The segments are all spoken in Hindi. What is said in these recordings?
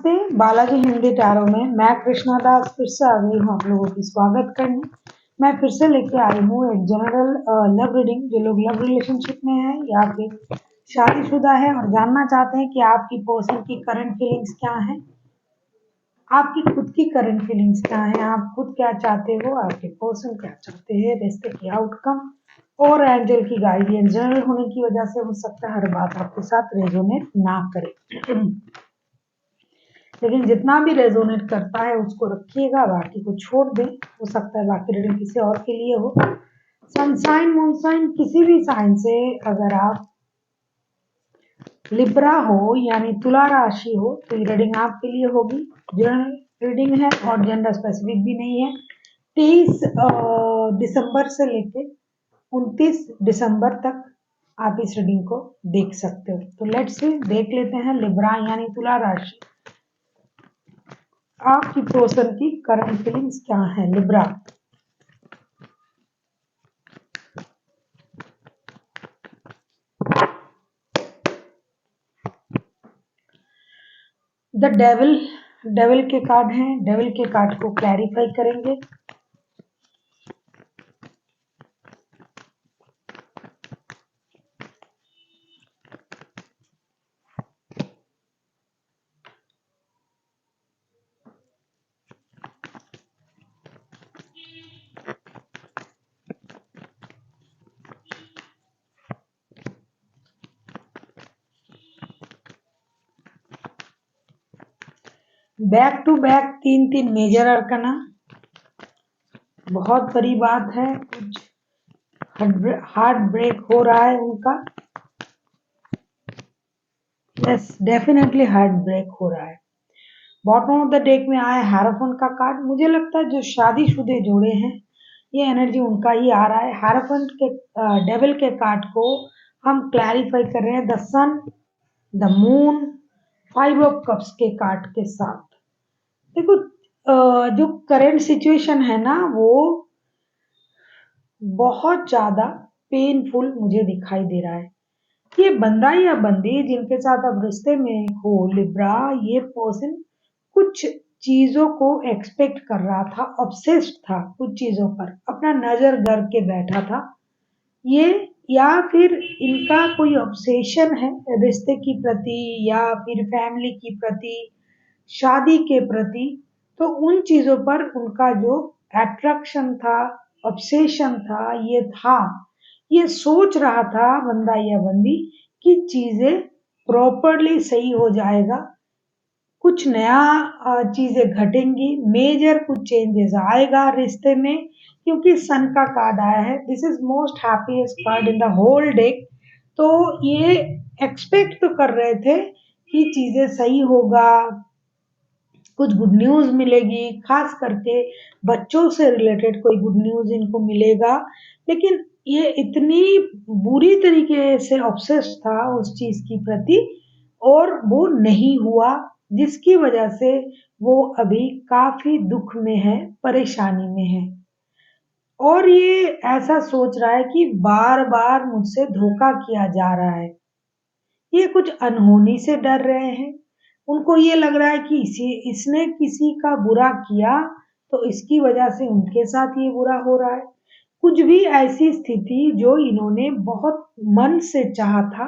नमस्ते, बालाजी हिंदी टैरो में मैं कृष्णा दास फिर से आ गई हूँ आप लोगों की स्वागत करने। मैं फिर से लेके आई हूँ एक जनरल लव रीडिंग। जो लोग लव रिलेशनशिप में हैं या फिर शादीशुदा है और जानना चाहते हैं कि आपकी पर्सन की करंट फीलिंग्स क्या हैं, आपकी खुद की करंट फीलिंग्स क्या हैं, आप खुद क्या चाहते हो, आपके पर्सन क्या चाहते हैं, रिश्ते की आउटकम और एंजल की गाइडेंस जनरल होने की वजह से हो सकता है हर बात आपके साथ रेजोनेट ना करे लेकिन जितना भी रेजोनेट करता है उसको रखिएगा, बाकी को छोड़ दें। हो सकता है बाकी रीडिंग किसी और के लिए हो। सनसाइन मूनसाइन किसी भी साइन से अगर आप लिब्रा हो यानी तुला राशि हो तो ये रीडिंग आपके लिए होगी। जनरल रीडिंग है और जेंडर स्पेसिफिक भी नहीं है। 23 दिसंबर से लेके 29 दिसंबर तक आप इस रीडिंग को देख सकते हो। तो लेट्स सी देख लेते हैं लिब्रा यानी तुला राशि, आपकी पर्सन की करंट फीलिंग्स क्या है। लिब्रा, द डेविल, डेविल के कार्ड हैं। डेविल के कार्ड को क्लैरिफाई करेंगे। बैक टू बैक तीन मेजर अरकना, बहुत बड़ी बात है। कुछ हार्ट ब्रेक हो रहा है उनका। यस, डेफिनेटली हार्ट ब्रेक हो रहा है। बॉटम ऑफ द डेक में आया हैरोफेंट का कार्ड। मुझे लगता है जो शादीशुदे जोड़े हैं ये एनर्जी उनका ही आ रहा है। हैरोफेंट के डेविल के कार्ड को हम क्लैरिफाई कर रहे हैं the sun, the moon, 5 of cups के कार्ड के साथ। देखो जो करंट सिचुएशन है ना वो बहुत ज्यादा पेनफुल मुझे दिखाई दे रहा है। ये बंदा या बंदी जिनके साथ अब रिश्ते में हो लिब्रा, ये पर्सन कुछ चीजों को एक्सपेक्ट कर रहा था, ऑब्सेस्ड था कुछ चीजों पर, अपना नजर गड़ के बैठा था ये, या फिर इनका कोई ऑब्सेशन है रिश्ते की प्रति या फिर फैमिली की प्रति, शादी के प्रति। तो उन चीजों पर उनका जो अट्रैक्शन था, ऑब्सेशन था, ये था, ये सोच रहा था बंदा या बंदी कि चीजें प्रॉपरली सही हो जाएगा, कुछ नया चीजें घटेंगी, मेजर कुछ चेंजेस आएगा रिश्ते में, क्योंकि सन का कार्ड आया है। This is most happiest card in the whole deck. तो ये एक्सपेक्ट तो कर रहे थे कि चीजें सही होगा, कुछ गुड न्यूज मिलेगी, खास करके बच्चों से रिलेटेड कोई गुड न्यूज इनको मिलेगा। लेकिन ये इतनी बुरी तरीके से ऑब्सेस्ड था उस चीज की प्रति और वो नहीं हुआ, जिसकी वजह से वो अभी काफी दुख में है, परेशानी में है और ये ऐसा सोच रहा है कि बार बार मुझसे धोखा किया जा रहा है। ये कुछ अनहोनी से डर रहे हैं। उनको ये लग रहा है कि इसने किसी का बुरा किया तो इसकी वजह से उनके साथ ये बुरा हो रहा है। कुछ भी ऐसी स्थिति जो इन्होंने बहुत मन से चाहा था।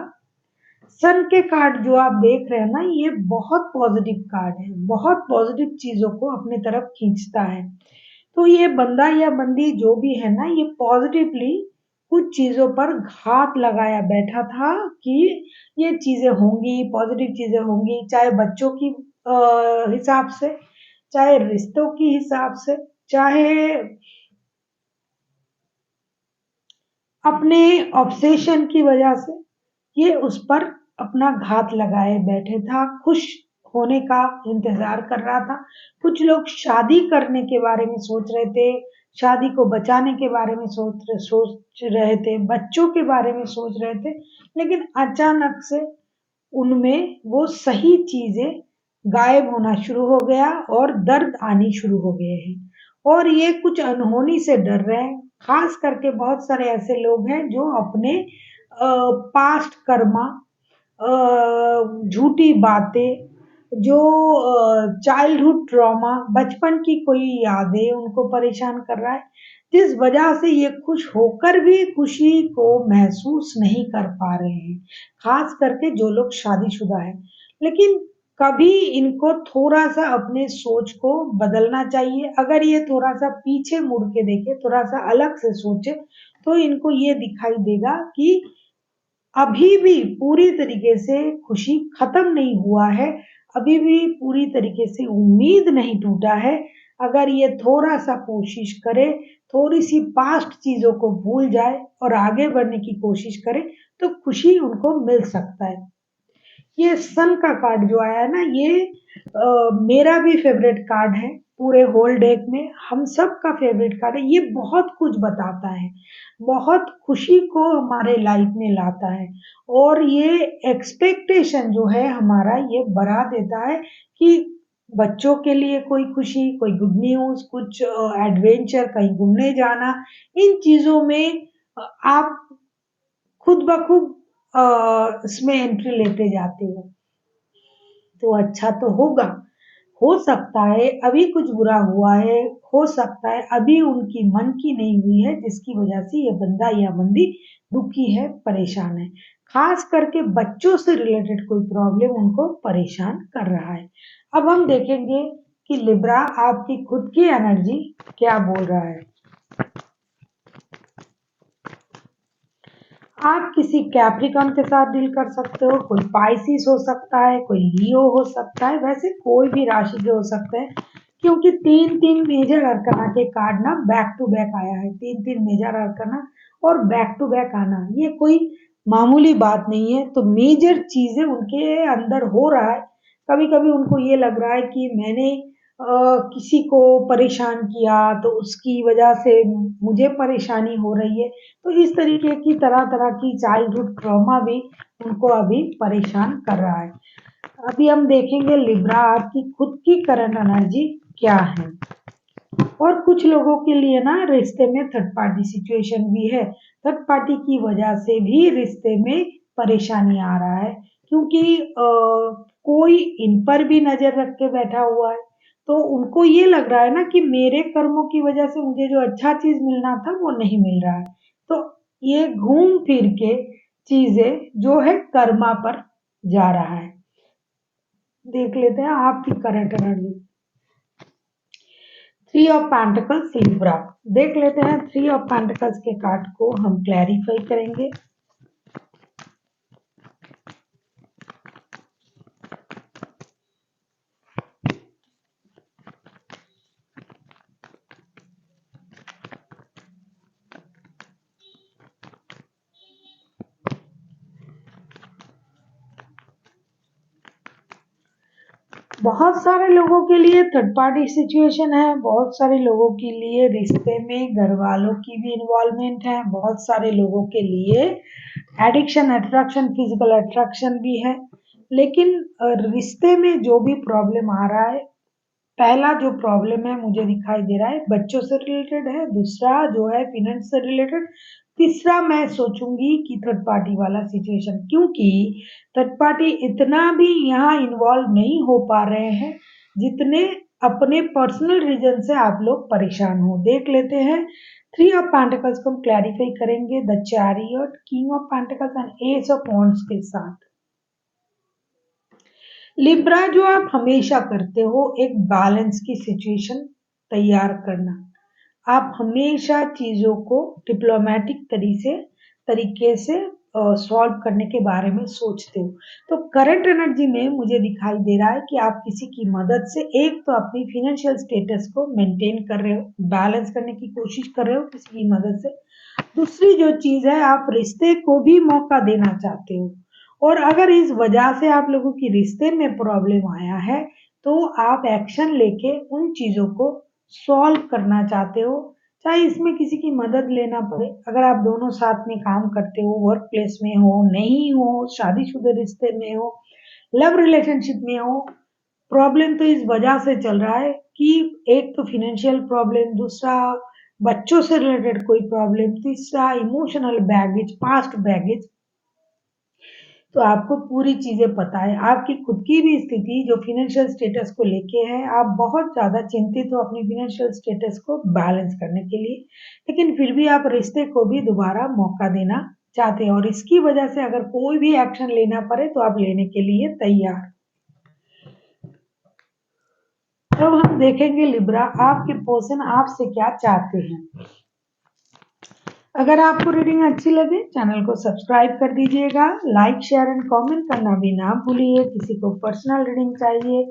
सन के कार्ड जो आप देख रहे हैं ना, ये बहुत पॉजिटिव कार्ड है, बहुत पॉजिटिव चीजों को अपने तरफ खींचता है। तो ये बंदा या बंदी जो भी है ना, ये पॉजिटिवली कुछ चीजों पर घात लगाया बैठा था कि ये चीजें होंगी, पॉजिटिव चीजें होंगी, चाहे बच्चों की हिसाब से, चाहे रिश्तों की हिसाब से, चाहे अपने ऑब्सेशन की वजह से। ये उस पर अपना घात लगाए बैठे था, खुश होने का इंतजार कर रहा था। कुछ लोग शादी करने के बारे में सोच रहे थे, शादी को बचाने के बारे में सोच रहे थे, बच्चों के बारे में सोच रहे थे, लेकिन अचानक से उनमें वो सही चीजें गायब होना शुरू हो गया और दर्द आनी शुरू हो गए हैं और ये कुछ अनहोनी से डर रहे हैं। खास करके बहुत सारे ऐसे लोग हैं जो अपने पास्ट कर्मा, झूठी बातें, जो चाइल्डहुड ट्रॉमा, बचपन की कोई यादें उनको परेशान कर रहा है, जिस वजह से ये खुश होकर भी खुशी को महसूस नहीं कर पा रहे हैं, खास करके जो लोग शादीशुदा हैं। लेकिन कभी इनको थोड़ा-सा अपने सोच को बदलना चाहिए। अगर ये थोड़ा-सा पीछे मुड़ के देखें, थोड़ा-सा अलग से सोचें, तो इनको ये दिखाई देगा कि अभी भी पूरी तरीके से खुशी खत्म नहीं हुआ है, अभी भी पूरी तरीके से उम्मीद नहीं टूटा है। अगर ये थोड़ा-सा कोशिश करे, थोड़ी-सी पास्ट चीज़ों को भूल जाए और आगे बढ़ने की कोशिश करे, तो खुशी उनको मिल सकता है। ये सन का कार्ड जो आया है ना, ये मेरा भी फेवरेट कार्ड है पूरे होल डेक में, हम सब का फेवरेट कार्ड है। ये बहुत कुछ बताता है, बहुत खुशी को हमारे लाइफ में लाता है और ये एक्सपेक्टेशन जो है हमारा ये बढ़ा देता है कि बच्चों के लिए कोई खुशी, कोई गुड न्यूज़, कुछ एडवेंचर, कहीं घूमने जाना, इन चीज़ों में आप खुद ब खुद इसमें एंट्री लेते जाते हो। तो अच्छा तो होगा। हो सकता है अभी कुछ बुरा हुआ है, हो सकता है अभी उनकी मन की नहीं हुई है जिसकी वजह से ये बंदा या बंदी दुखी है, परेशान है। खास करके बच्चों से रिलेटेड कोई प्रॉब्लम उनको परेशान कर रहा है। अब हम देखेंगे कि लिब्रा आपकी खुद की एनर्जी क्या बोल रहा है। आप किसी कैप्रिकॉर्न के साथ डील कर सकते हो, कोई पाइसिस हो सकता है, कोई लियो हो सकता है, वैसे कोई भी राशि के हो सकते हैं क्योंकि 3-3 मेजर अरकाना के कार्ड ना बैक टू बैक आया है। 3-3 मेजर अरकाना और बैक टू बैक आना ये कोई मामूली बात नहीं है। तो मेजर चीजें उनके अंदर हो रहा है। कभी-कभी उनको ये लग रहा है कि मैंने किसी को परेशान किया तो उसकी वजह से मुझे परेशानी हो रही है। तो इस तरीके की तरह-तरह की चाइल्डहुड ट्रॉमा भी उनको अभी परेशान कर रहा है। अभी हम देखेंगे लिब्रा आपकी खुद की करंट एनर्जी क्या है? और कुछ लोगों के लिए ना रिश्ते में थर्ड पार्टी सिचुएशन भी है। थर्ड पार्टी की वजह से भी रिश्ते में परेशानी आ रहा है क्योंकि कोई इन पर भी नज़र रख के बैठा हुआ है। तो उनको ये लग रहा है ना कि मेरे कर्मों की वजह से मुझे जो अच्छा चीज़ मिलना था वो नहीं मिल रहा है। तो ये घूम फिर के चीज़ें जो है कर्मा पर जा रहा है। देख लेते हैं आपकी current energy. Three of pentacles Libra. देख लेते हैं थ्री ऑफ पेंटिकल्स के कार्ड को हम क्लैरिफाई करेंगे। बहुत सारे लोगों के लिए थर्ड पार्टी सिचुएशन है, बहुत सारे लोगों के लिए रिश्ते में घर वालों की भी इन्वॉल्वमेंट है, बहुत सारे लोगों के लिए एडिक्शन, अट्रैक्शन, फिजिकल अट्रैक्शन भी है। लेकिन रिश्ते में जो भी प्रॉब्लम आ रहा है, पहला जो प्रॉब्लम है मुझे दिखाई दे रहा है बच्चों से रिलेटेड है, दूसरा जो है फिनेंस से रिलेटेड, तीसरा मैं सोचूंगी कि थर्ड पार्टी वाला सिचुएशन, क्योंकि थर्ड पार्टी इतना भी यहाँ इन्वॉल्व नहीं हो पा रहे हैं जितने अपने पर्सनल रीजन से आप लोग परेशान हो। देख लेते हैं थ्री ऑफ पेंटिकल्स को हम क्लैरिफाई करेंगे the chariot, king of pentacles and S of wands के साथ। लिब्रा जो आप हमेशा करते हो एक बैलेंस की सिचुएशन तैयार करना। आप हमेशा चीज़ों को डिप्लोमेटिक तरीके से सॉल्व करने के बारे में सोचते हो। तो करंट एनर्जी में मुझे दिखाई दे रहा है कि आप किसी की मदद से एक तो अपनी फाइनेंशियल स्टेटस को मेंटेन कर रहे हो, बैलेंस करने की कोशिश कर रहे हो किसी की मदद से। दूसरी जो चीज़ है आप रिश्ते को भी मौका देना चाहते हो और अगर इस वजह से आप लोगों की रिश्ते में प्रॉब्लम आया है तो आप एक्शन लेके उन चीज़ों को सॉल्व करना चाहते हो, चाहे इसमें किसी की मदद लेना पड़े। अगर आप दोनों साथ में काम करते हो, वर्क प्लेस में हो, नहीं हो, शादीशुदा रिश्ते में हो, लव रिलेशनशिप में हो, प्रॉब्लम तो इस वजह से चल रहा है कि एक तो फाइनेंशियल प्रॉब्लम, दूसरा बच्चों से रिलेटेड कोई प्रॉब्लम, तीसरा इमोशनल बैगेज, पास्ट बैगेज। तो आपको पूरी चीज़ें पता है, आपकी खुद की भी स्थिति जो फ़ाइनेंशियल स्टेटस को लेके है, आप बहुत ज़्यादा चिंतित हो अपनी फ़ाइनेंशियल स्टेटस को बैलेंस करने के लिए, लेकिन फिर भी आप रिश्ते को भी दोबारा मौका देना चाहते हैं और इसकी वजह से अगर कोई भी एक्शन लेना पड़े तो आप लेने के लिए तैयार। अब हम देखेंगे लिब्रा आपके पर्सन आपसे क्या चाहते हैं। अगर आपको रीडिंग अच्छी लगे चैनल को सब्सक्राइब कर दीजिएगा, लाइक शेयर एंड कमेंट करना भी ना भूलिए। किसी को पर्सनल रीडिंग चाहिए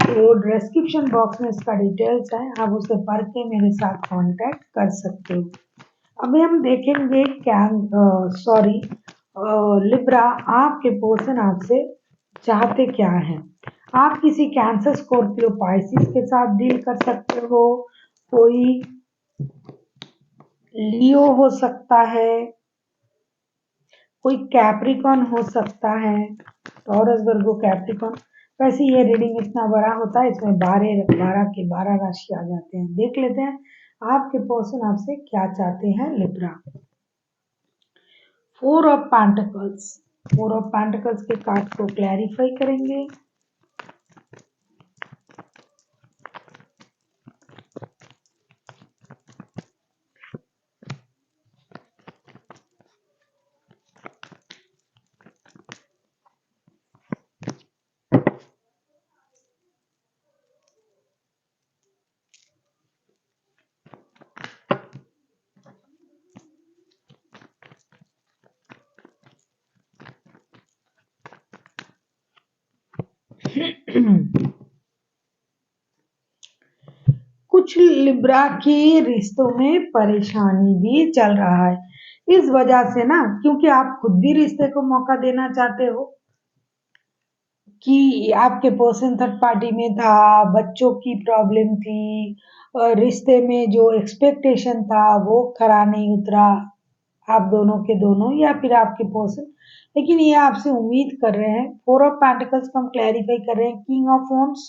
तो डिस्क्रिप्शन बॉक्स में इसका डिटेल्स है, आप उसे पढ़ के मेरे साथ कांटेक्ट कर सकते हो। अभी हम देखेंगे लिब्रा आपके पर्सन आपसे चाहते क्या हैं। आप किसी कैंसर, स्कॉर्पियो, पाइसिस के साथ डील कर सकते हो। कोई लियो हो सकता है, कोई कैप्रिकॉन हो सकता है, टॉरस, वर्गो, कैप्रिकॉन। वैसे ये रीडिंग इतना बड़ा होता है, इसमें 12 के 12 राशि आ जाते हैं। देख लेते हैं आपके पर्सन आपसे क्या चाहते हैं Libra. 4 of pentacles, 4 of pentacles के कार्ड को क्लैरिफाई करेंगे। कुछ लिब्रा के रिश्तों में परेशानी भी चल रहा है, इस वजह से ना, क्योंकि आप खुद भी रिश्ते को मौका देना चाहते हो कि आपके पर्सन थर्ड पार्टी में था, बच्चों की प्रॉब्लम थी और रिश्ते में जो एक्सपेक्टेशन था वो खरा नहीं उतरा आप दोनों के दोनों या फिर आपके पर्सन। लेकिन ये आपसे उम्मीद कर रहे हैं। 4 ऑफ पेंटिकल्स को हम क्लैरिफाई कर रहे हैं, king of wands,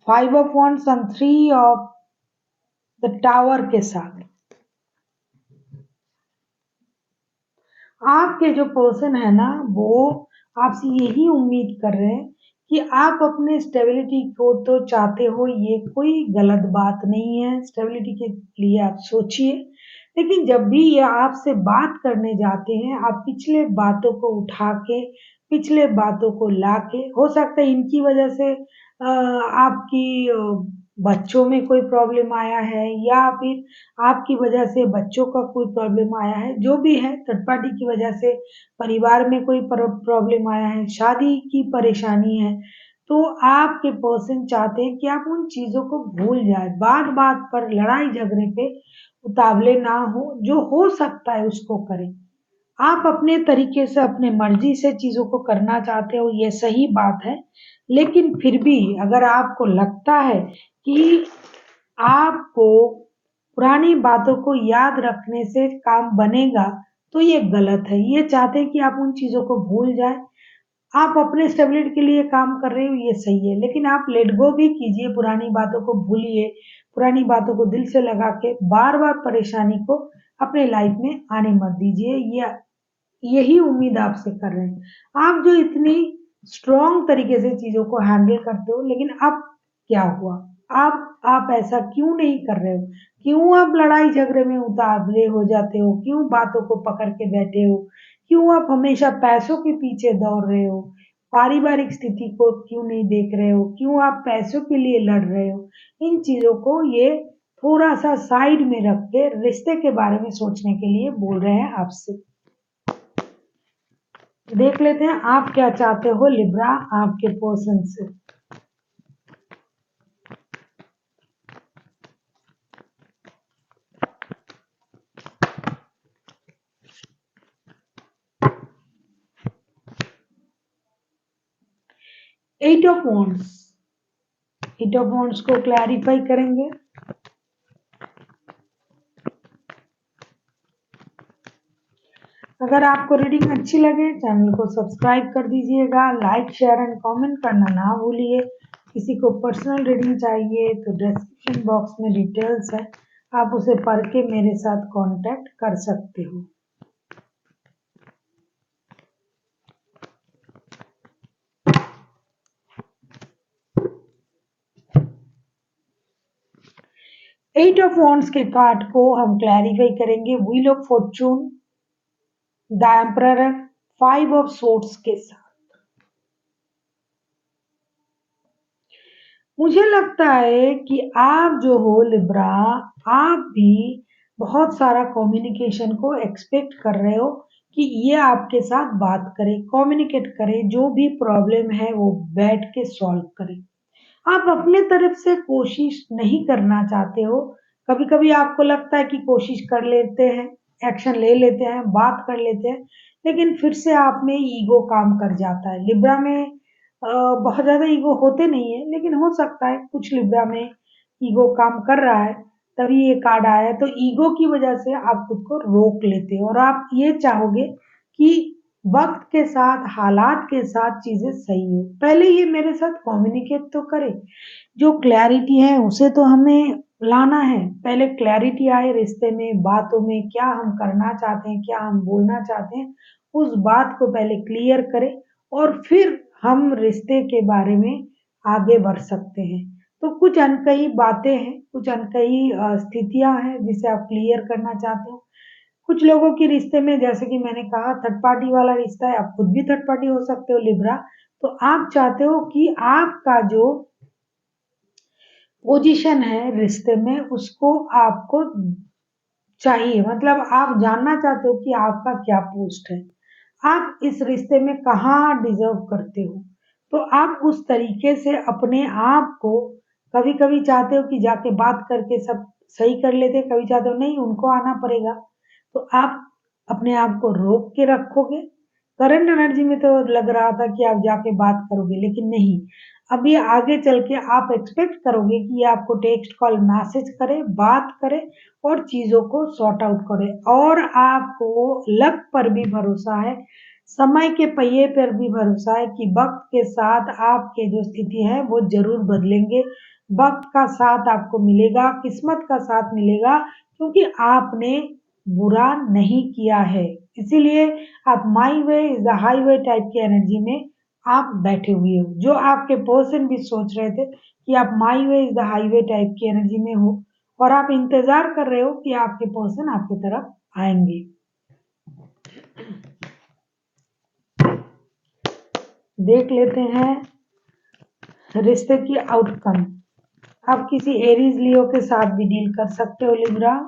5 of wands and 3 of the tower के साथ। आपके जो पर्सन है ना वो आपसे यही उम्मीद कर रहे हैं कि आप अपने स्टेबिलिटी को तो चाहते हो, ये कोई गलत बात नहीं है, स्टेबिलिटी के लिए आप सोचिए। लेकिन जब भी ये आपसे बात करने जाते हैं आप पिछले बातों को उठा के, पिछले बातों को ला के, हो सकता है इनकी वजह से आपकी बच्चों में कोई प्रॉब्लम आया है या फिर आपकी वजह से बच्चों का कोई प्रॉब्लम आया है, जो भी है थर्ड पार्टी की वजह से परिवार में कोई प्रॉब्लम आया है, शादी की परेशानी है। तो आपके पर्सन चाहते हैं कि आप उन चीज़ों को भूल जाए, बात बात पर लड़ाई झगड़े पे उतावले ना हो, जो हो सकता है उसको करें। आप अपने तरीके से अपने मर्जी से चीज़ों को करना चाहते हो, ये सही बात है। लेकिन फिर भी अगर आपको लगता है कि आपको पुरानी बातों को याद रखने से काम बनेगा, तो ये गलत है। ये चाहते हैं कि आप उन चीज़ों को भूल जाएँ। आप अपने स्टेबिलिटी के लिए काम कर रहे हो, ये सही है, लेकिन आप लेट गो भी कीजिए, पुरानी बातों को भूलिए, पुरानी बातों को दिल से लगा के बार-बार परेशानी को अपने लाइफ में आने मत दीजिए। ये यही उम्मीद आपसे कर रहे हैं। आप जो इतनी स्ट्रॉन्ग तरीके से चीज़ों को हैंडल करते हो, लेकिन अब क्या हुआ? आप ऐसा क्यों नहीं कर रहे हो? क्यों आप लड़ाई झगड़े में उतावले हो जाते हो? क्यों बातों को पकड़ के बैठे हो? क्यों आप हमेशा पैसों के पीछे दौड़ रहे हो? पारिवारिक स्थिति को क्यों नहीं देख रहे हो? क्यों आप पैसों के लिए लड़ रहे हो? इन चीज़ों को ये थोड़ा-सा साइड में रख के रिश्ते के बारे में सोचने के लिए बोल रहे हैं आपसे। देख लेते हैं आप क्या चाहते हो लिब्रा आपके पर्सन से। Eight of wands, eight of wands को क्लैरिफाई करेंगे। अगर आपको रीडिंग अच्छी लगे चैनल को सब्सक्राइब कर दीजिएगा, लाइक शेयर एंड कमेंट करना ना भूलिए। किसी को पर्सनल रीडिंग चाहिए तो डिस्क्रिप्शन बॉक्स में डिटेल्स है, आप उसे पढ़ के मेरे साथ कांटेक्ट कर सकते हो। एट ऑफ वॉन्ड्स के कार्ड को हम क्लैरिफाई करेंगे wheel of Fortune, the emperor, five of swords के साथ। मुझे लगता है कि आप जो हो लिब्रा, आप भी बहुत सारा कम्युनिकेशन को एक्सपेक्ट कर रहे हो कि ये आपके साथ बात करे, कम्युनिकेट करे, जो भी प्रॉब्लम है वो बैठ के सॉल्व करे। आप अपने तरफ से कोशिश नहीं करना चाहते हो। कभी-कभी आपको लगता है कि कोशिश कर लेते हैं, एक्शन ले लेते हैं, बात कर लेते हैं, लेकिन फिर से आप में ईगो काम कर जाता है। लिब्रा में बहुत ज़्यादा ईगो होते नहीं है, लेकिन हो सकता है कुछ लिब्रा में ईगो काम कर रहा है, तभी ये कार्ड आया है। तो ईगो की वजह से आप खुद को रोक लेते हो और आप ये चाहोगे कि वक्त के साथ, हालात के साथ चीजें सही हो। पहले ये मेरे साथ कम्युनिकेट तो करे, जो क्लैरिटी है उसे तो हमें लाना है। पहले क्लैरिटी आए रिश्ते में, बातों में, क्या हम करना चाहते हैं, क्या हम बोलना चाहते हैं, उस बात को पहले क्लियर करें और फिर हम रिश्ते के बारे में आगे बढ़ सकते हैं। तो कुछ अनकही बातें हैं, कुछ अनकही स्थितियां हैं जिसे आप क्लियर करना चाहते हो। कुछ लोगों के रिश्ते में, जैसे कि मैंने कहा, थर्ड पार्टी वाला रिश्ता है, आप खुद भी थर्ड पार्टी हो सकते हो लिब्रा। तो आप चाहते हो कि आपका जो पोजीशन है रिश्ते में उसको आपको चाहिए, मतलब आप जानना चाहते हो कि आपका क्या पोस्ट है, आप इस रिश्ते में कहाँ डिजर्व करते हो। तो आप उस तरीके से अपने आप को कभी कभी चाहते हो कि जाके बात करके सब सही कर लेते, कभी चाहते हो नहीं उनको आना पड़ेगा। तो आप अपने आप को रोक के रखोगे। करंट एनर्जी में तो लग रहा था कि आप जाके बात करोगे, लेकिन नहीं, अभी आगे चल के आप एक्सपेक्ट करोगे कि ये आपको टेक्स्ट कॉल मैसेज करे, बात करे और चीजों को सॉर्ट आउट करे। और आपको लक पर भी भरोसा है, समय के पहिए पर भी भरोसा है कि वक्त के साथ आपके जो स्थिति है वो जरूर बदलेंगे। वक्त का साथ आपको मिलेगा, किस्मत का साथ मिलेगा, क्योंकि आपने बुरा नहीं किया है। इसीलिए आप my way is the highway type की एनर्जी में आप बैठे हुए हो। जो आपके पर्सन भी सोच रहे थे कि आप my way is the highway type की एनर्जी में हो और आप इंतजार कर रहे हो कि आपके पर्सन आपकी तरफ आएंगे। देख लेते हैं रिश्ते की आउटकम। आप किसी एरीज लियो के साथ भी डील कर सकते हो Libra.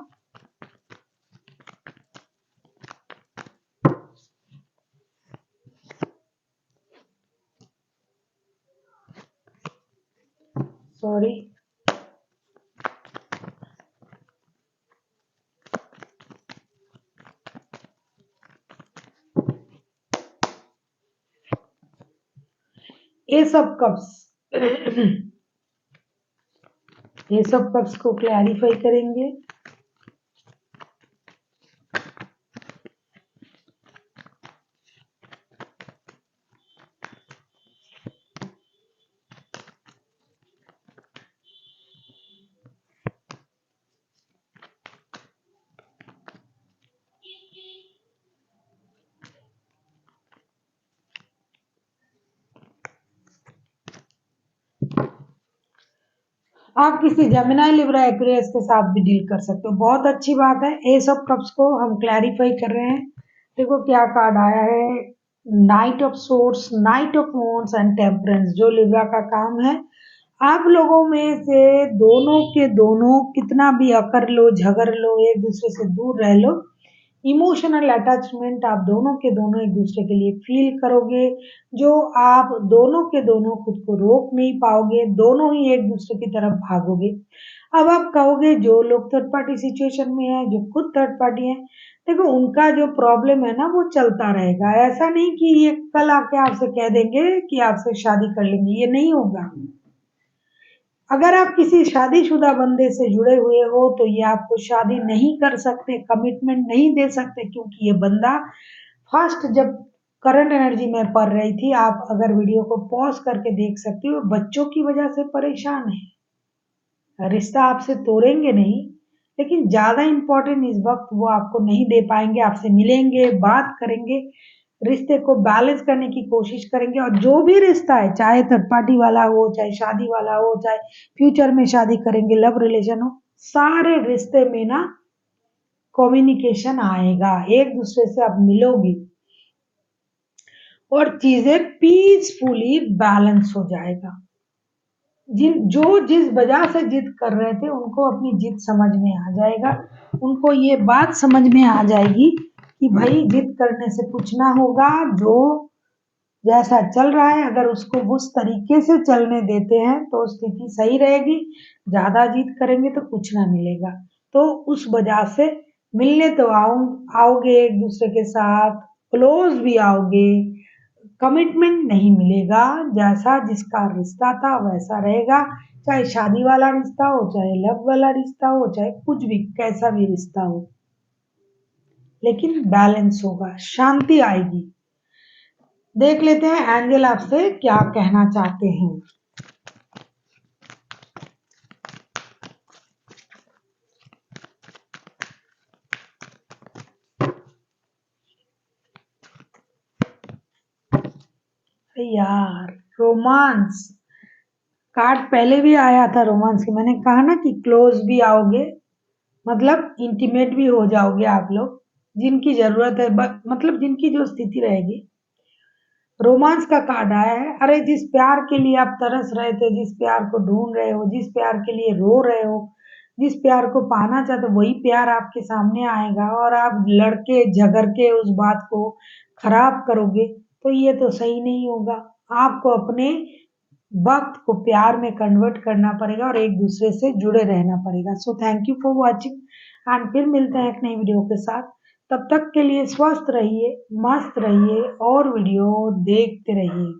Sorry, S of cups ये सब कप्स को क्लैरिफाई करेंगे। आप किसी जेमिनी लिब्रा एक्वेरियस के साथ भी डील कर सकते हो, बहुत अच्छी बात है। एस ऑफ कप्स को हम क्लैरिफाई कर रहे हैं। देखो क्या कार्ड आया है, night of swords, night of wands and temperance. जो लिब्रा का काम है, आप लोगों में से दोनों के दोनों कितना भी अकर लो, झगड़ लो, एक दूसरे से दूर रह लो, इमोशनल अटैचमेंट आप दोनों के दोनों एक दूसरे के लिए फील करोगे, जो आप दोनों के दोनों खुद को रोक नहीं पाओगे, दोनों ही एक दूसरे की तरफ भागोगे। अब आप कहोगे जो लोग थर्ड पार्टी सिचुएशन में है, जो खुद थर्ड पार्टी है, देखो उनका जो प्रॉब्लम है ना वो चलता रहेगा। ऐसा नहीं कि ये कल आके आपसे कह देंगे कि आपसे शादी कर लेंगे, ये नहीं होगा। अगर आप किसी शादीशुदा बंदे से जुड़े हुए हो तो ये आपको शादी नहीं कर सकते, कमिटमेंट नहीं दे सकते, क्योंकि ये बंदा फर्स्ट जब करंट एनर्जी में पड़ रही थी, आप अगर वीडियो को पॉज करके देख सकते हो, बच्चों की वजह से परेशान है। रिश्ता आपसे तोड़ेंगे नहीं, लेकिन ज्यादा इंपॉर्टेंट इस वक्त वो आपको नहीं दे पाएंगे। आपसे मिलेंगे, बात करेंगे, रिश्ते को बैलेंस करने की कोशिश करेंगे। और जो भी रिश्ता है, चाहे थर्ड पार्टी वाला हो, चाहे शादी वाला हो, चाहे फ्यूचर में शादी करेंगे, लव रिलेशन हो, सारे रिश्ते में ना कम्युनिकेशन आएगा, एक दूसरे से आप मिलोगे और चीजें पीसफुली बैलेंस हो जाएगा। जिस वजह से जिद कर रहे थे उनको अपनी जिद समझ में आ जाएगा, उनको ये बात समझ में आ जाएगी कि भाई जिद करने से कुछ ना होगा, जो जैसा चल रहा है अगर उसको उस तरीके से चलने देते हैं तो स्थिति सही रहेगी, ज्यादा जिद करेंगे तो कुछ ना मिलेगा। तो उस वजह से मिलने तो आओगे एक दूसरे के साथ, क्लोज भी आओगे, कमिटमेंट नहीं मिलेगा, जैसा जिसका रिश्ता था वैसा रहेगा, चाहे शादी वाला रिश्ता हो, चाहे लव वाला रिश्ता हो, चाहे कुछ भी कैसा भी रिश्ता हो, लेकिन बैलेंस होगा, शांति आएगी। देख लेते हैं एंजल आपसे क्या कहना चाहते हैं। अरे यार, रोमांस कार्ड पहले भी आया था रोमांस की, मैंने कहा ना कि क्लोज भी आओगे, मतलब इंटीमेट भी हो जाओगे आप लोग, जिनकी जरूरत है मतलब जिनकी जो स्थिति रहेगी। रोमांस का कार्ड आया है। अरे जिस प्यार के लिए आप तरस रहे थे, जिस प्यार को ढूंढ रहे हो, जिस प्यार के लिए रो रहे हो, जिस प्यार को पाना चाहते हो, वही प्यार आपके सामने आएगा और आप लड़के झगड़ के उस बात को खराब करोगे तो ये तो सही नहीं होगा। आपको अपने वक्त को प्यार में कन्वर्ट करना पड़ेगा और एक दूसरे से जुड़े रहना पड़ेगा। So thank you for watching and फिर मिलते हैं एक नई वीडियो के साथ। तब तक के लिए स्वस्थ रहिए, मस्त रहिए और वीडियो देखते रहिए।